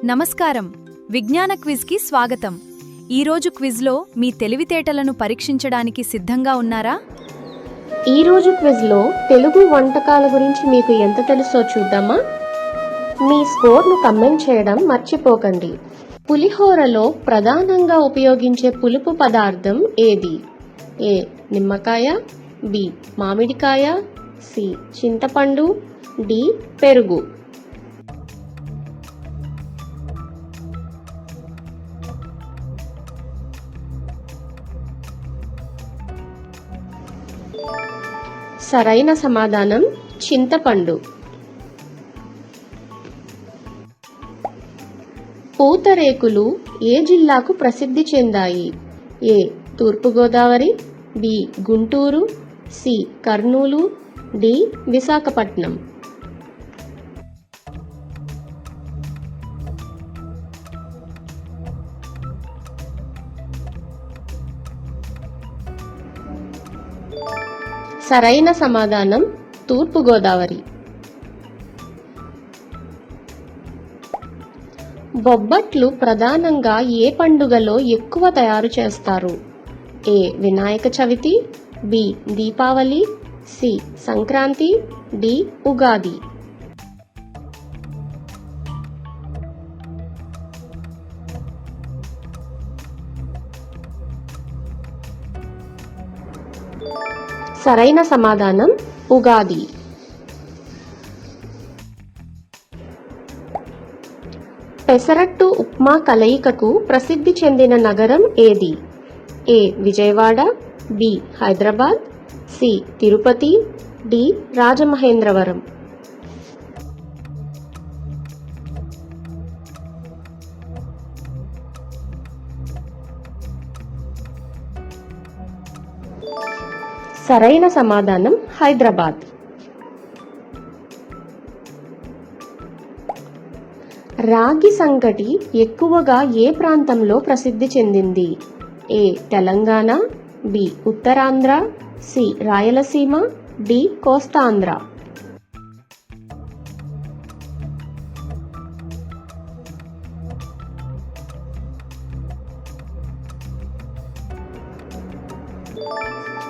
నమస్కారం. విజ్ఞాన క్విజ్కి స్వాగతం. ఈరోజు క్విజ్లో మీ తెలివితేటలను పరీక్షించడానికి సిద్ధంగా ఉన్నారా? ఈరోజు క్విజ్లో తెలుగు వంటకాల గురించి మీకు ఎంత తెలుసో చూద్దామా? మీ స్కోర్ను కమెంట్ చేయడం మర్చిపోకండి. పులిహోరలో ప్రధానంగా ఉపయోగించే పులుపు పదార్థం ఏది? ఏ. నిమ్మకాయ, బి. మామిడికాయ, సి. చింతపండు, డి. పెరుగు. సరైన సమాధానం చింతపండు. పూతరేకులు ఏ జిల్లాకు ప్రసిద్ధి చెందాయి? A. Turpugodavari, B. Guntur, C. Kurnool, D. Visakhapatnam. సరైన సమాధానం తూర్పుగోదావరి. బొబ్బట్లు ప్రధానంగా ఏ పండుగలో ఎక్కువ తయారు చేస్తారు? A. Vinayaka Chavithi, B. Deepavali, C. Sankranti, D. Ugadi. సరైన సమాధానం ఉగాది. పెసరట్టు ఉప్మా కలయికకు ప్రసిద్ధి చెందిన నగరం ఏది? A. Vijayawada, B. Hyderabad, C. Tirupati, D. Rajamahendravaram. సరైన సమాధానం హైదరాబాద్. రాగి సంగటి ఎక్కువగా ఏ ప్రాంతంలో ప్రసిద్ధి చెందింది? A. Telangana, B. Uttarandhra, C. Rayalaseema, D. Kostandhra.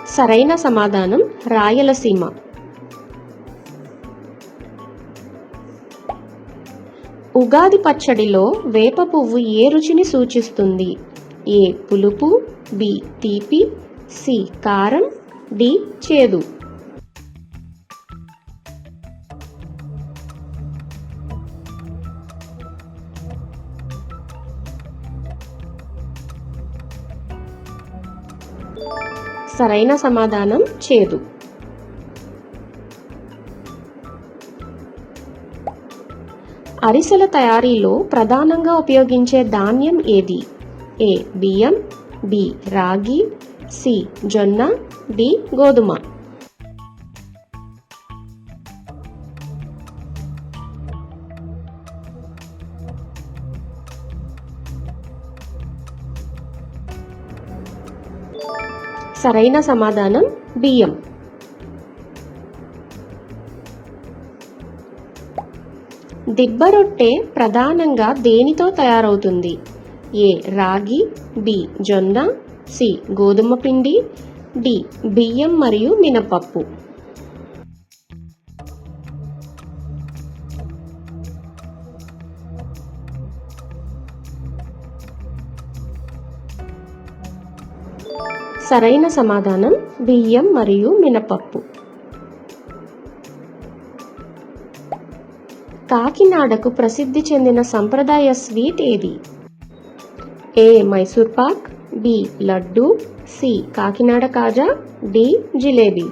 సరైన సమాధానం రాయలసీమ. ఉగాది పచ్చడిలో వేప పువ్వు ఏ రుచిని సూచిస్తుంది? ఏ. పులుపు, బి. తీపి, సి. కారం, డి. చేదు. సరైన సమాధానం చేదు. అరిసెల తయారీలో ప్రధానంగా ఉపయోగించే ధాన్యం ఏది? ఏ. బియ్యం, బి. రాగి, సి. జొన్న, డి. గోధుమ. సరైన సమాధానం బియ్యం. దిబ్బరొట్టె ప్రధానంగా దేనితో తయారవుతుంది? ఏ. రాగి, బి. జొన్న, సి. గోధుమ పిండి, డి. బియ్యం మరియు మినపప్పు. సరైన సమాధానం బియ్యం మరియు మినపప్పు. కాకినాడకు ప్రసిద్ధి చెందిన సంప్రదాయ స్వీట్ ఏది? ఏ. మైసూర్ పాక్, బి. లడ్డు, సి. కాకినాడ కాజా, డి. జిలేబీ.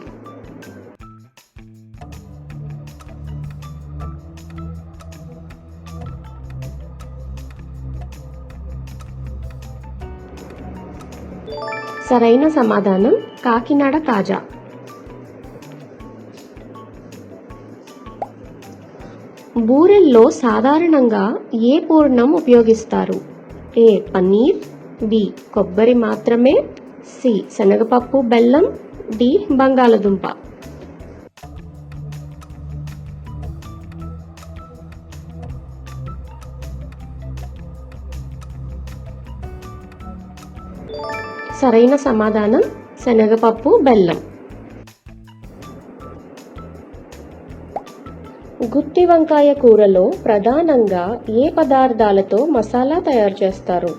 సరైన సమాధానం కాకినాడ కాజా. బూరెల్లో సాధారణంగా ఏ పూర్ణం ఉపయోగిస్తారు? ఏ. పన్నీర్, బి. కొబ్బరి మాత్రమే, సి. శనగపప్పు బెల్లం, డి. బంగాళదుంప. సరైన సమాధానం శనగపప్పు, బెల్లం. గుత్తి వంకాయ కూరలో ప్రధానంగా ఏ పదార్థాలతో మసాలా తయారు చేస్తారు?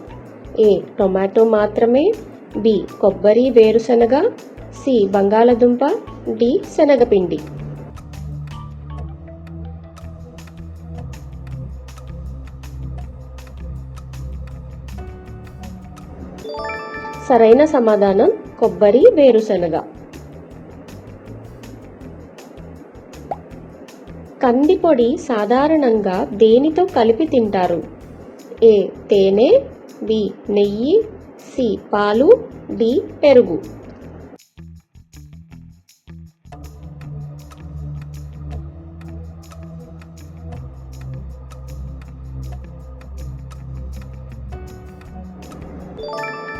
ఏ టొమాటో మాత్రమే, బి కొబ్బరి, వేరుశనగ, సి బంగాళదుంప, డి శనగపిండి. సరైన సమాధానం కొబ్బరి, వేరుశనగ. కందిపొడి సాధారణంగా దేనితో కలిపి తింటారు? ఏ తేనె, బి నెయ్యి, సి పాలు, డి పెరుగు.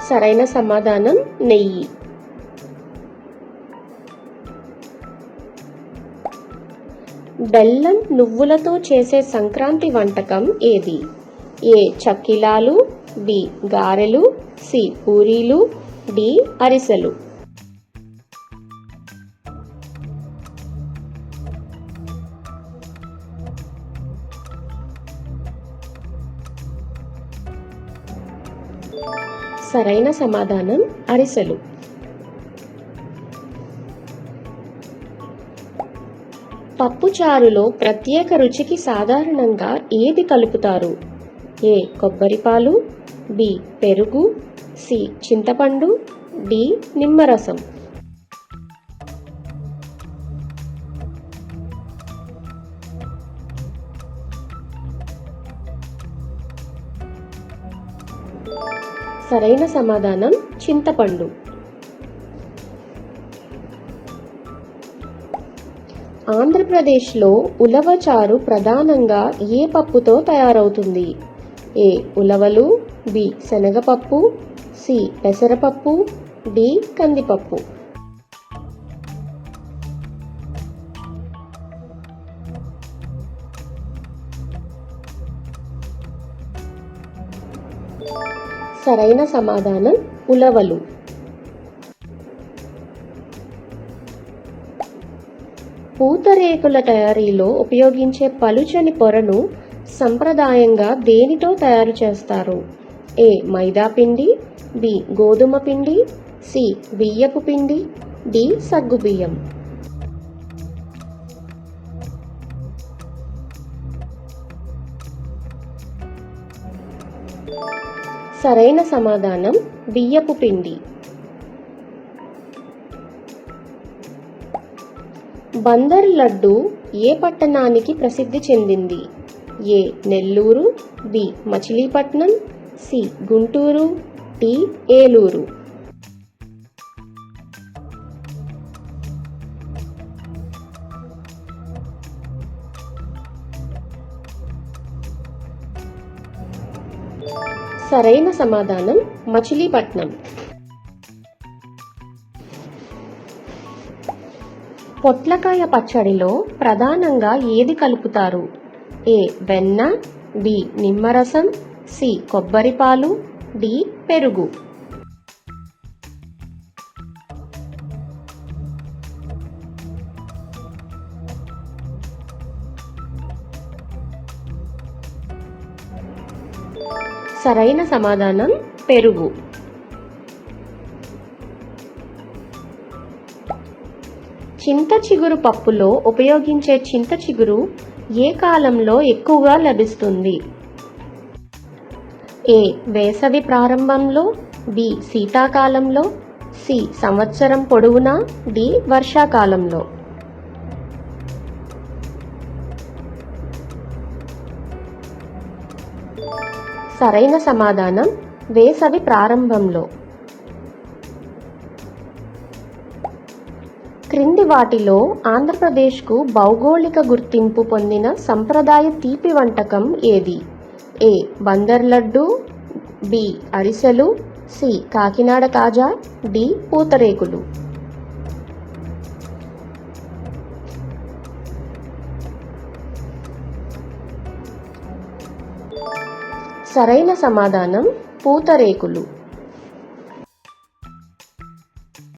సరైన సమాధానం నెయ్యి. బెల్లం, నువ్వులతో చేసే సంక్రాంతి వంటకం ఏది? ఏ చక్కిలాలు, బి గారెలు, సి పూరీలు, డి అరిసెలు. సరైన సమాధానం అరిసెలు. పప్పుచారులో ప్రత్యేక రుచికి సాధారణంగా ఏది కలుపుతారు? ఏ కొబ్బరిపాలు, బి పెరుగు, సి చింతపండు, డి నిమ్మరసం. సరైన సమాధానం చింతపండు. ఆంధ్రప్రదేశ్లో ఉలవచారు ప్రధానంగా ఏ పప్పుతో తయారవుతుంది? ఏ ఉలవలు, బి శనగపప్పు, సి పెసరపప్పు, డి కందిపప్పు. సరైన సమాధానం ఉలవలు. పూతరేకుల తయారీలో ఉపయోగించే పలుచని పొరను సంప్రదాయంగా దేనితో తయారు చేస్తారు? ఏ మైదా పిండి, బి గోధుమ పిండి, సి బియ్యపు పిండి, డి సగ్గుబియ్యం. సరైన సమాధానం బియ్యపు పిండి. బందర్ లడ్డు ఏ పట్టణానికి ప్రసిద్ధి చెందింది? A Nellore, B Machilipatnam, C Guntur, D Eluru. సరైన సమాధానం మచిలీపట్నం. పొట్లకాయ పచ్చడిలో ప్రధానంగా ఏది కలుపుతారు? ఏ వెన్న, బి నిమ్మరసం, సి కొబ్బరిపాలు, డి పెరుగు. సరైన సమాధానం పెరుగు. చింత చిగురు పప్పులో ఉపయోగించే చింత చిగురు ఏ కాలంలో ఎక్కువగా లభిస్తుంది? ఏ వేసవి ప్రారంభంలో, బి శీతాకాలంలో, సి సంవత్సరం పొడవునా, డి వర్షాకాలంలో. సరైన సమాధానం వేసవి ప్రారంభంలో. క్రింది వాటిలో ఆంధ్రప్రదేశ్కు భౌగోళిక గుర్తింపు పొందిన సంప్రదాయ తీపి వంటకం ఏది? ఏ బందర్ లడ్డు, బి అరిసెలు, సి కాకినాడ కాజా, డి పూతరేకులు. సరైన సమాధానం పూతరేకులు.